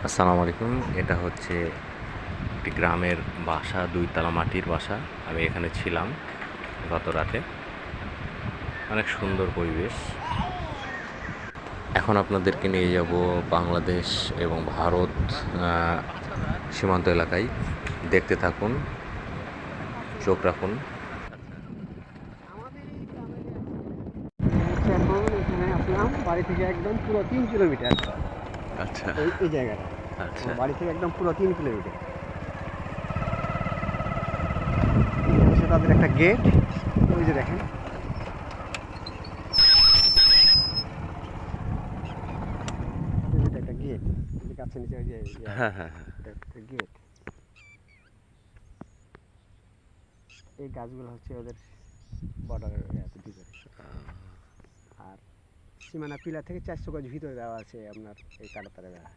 আসসালামু আলাইকুম। এটা হচ্ছে একটি গ্রামের বাসা, ২ তলা মাটির বাসা। আমি এখানে ছিলাম গত রাতে। অনেক সুন্দর পরিবেশ। এখন আপনাদেরকে নিয়ে যাব বাংলাদেশ এবং ভারত আ সীমান্ত এলাকায়। দেখতে থাকুন, চোখ রাখুন। এখন এখানে আসলাম বাড়ি থেকে একদম পুরো 3 কিলোমিটার। আচ্ছা, এই জায়গাটা আচ্ছা। আমার বাড়ি থেকে একদম পুরো 3 কিলোমিটার। এটা হচ্ছে তাদের একটা গেট, ওই যে দেখেন। এটা একটা গেট, গাছের নিচে ওই যে হ্যাঁ, হ্যাঁ, হ্যাঁ। এটা একটা গেট। এই গাছগুলো হচ্ছে ওদের বর্ডারের ভিতরে। আর সীমানা পিলার থেকে 400 গজ ভিতরে দেওয়া আছে আপনার এই কাঁটাতারের বেড়া।